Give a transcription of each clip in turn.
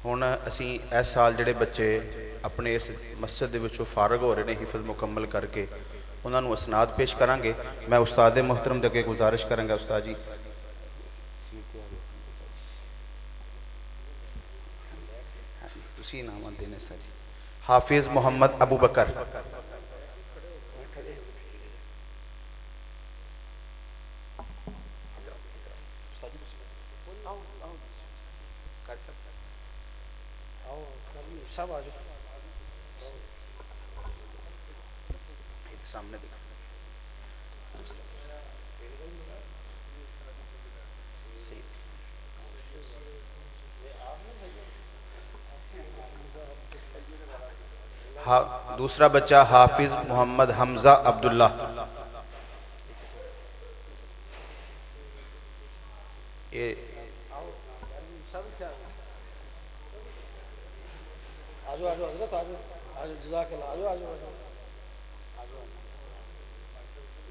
हुण असी इस साल जिहड़े बच्चे अपने इस मस्जिद दे विचों फारग हो रहे हैं हिफज मुकम्मल करके उन्होंने असनाद पेश करांगे। मैं उस्ताद मोहतरम दे अगे गुजारिश करांगा, उस्ताद जी तुसीं इनाम देने सर जी। हाफिज़ मोहम्मद अबू बकर। सब आ जाओ सामने देखो। दूसरा बच्चा हाफिज मोहम्मद हमजा अब्दुल्ला। ये आजो आजो हजरत आजो आजो जज़ाकल्लाह आजो आजो आजो आजो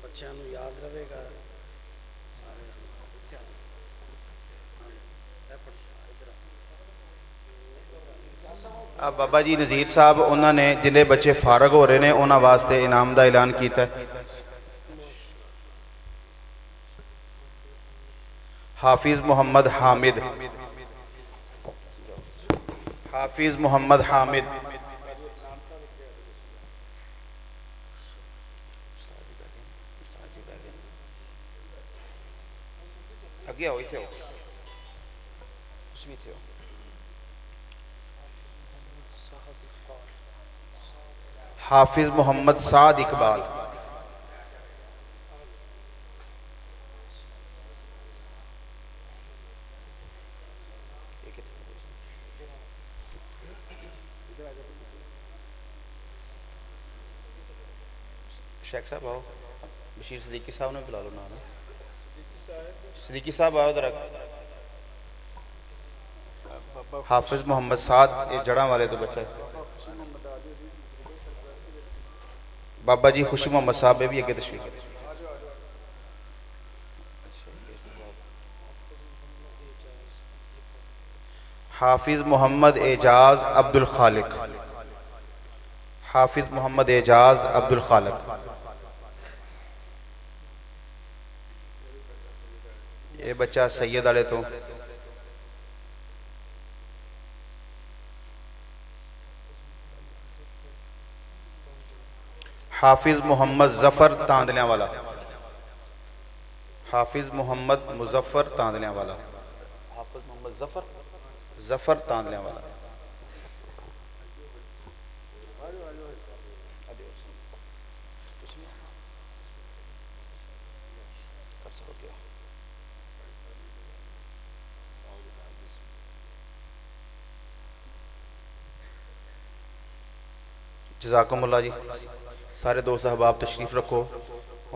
बच्चों याद रहेगा। बाबा जी नज़ीर साहब उन्होंने जिन्हें बच्चे फारग हो रहे हैं उन्होंने वास्ते इनाम का ऐलान किया। हाफिज़ मोहम्मद हामिद। हाफिज़ मोहम्मद हामिद। अगे आओ, इतने आओ, हाफिज़ मोहम्मद साद इकबाल। शेख साहब आओ, बशीर सदीकी साहब ने बुला लो नाम। सदीकी साहब आओ जरा। हाफिज़ मोहम्मद साद ये जड़ा वाले तो बच्चा है। बाबा जी खुशी मोहम्मद साहब भी अगे तशरीफ। हाफिज़ मोहम्मद एजाज अब्दुल खालिक। हाफिज़ मोहम्मद एजाज अब्दुल खालिक। ये बच्चा सैयद वाले तो। हाफिज़ मोहम्मद जफ़र तांदलियां वाला। हाफिज़ मोहम्मद मुजफ्फर तांदलियां वाला। हाफिज़ मोहम्मद जफ़र तांदलियां वाला। जज़ाकुमुल्लाह जी। सारे दोस्त अहबाब तशरीफ़ रखो।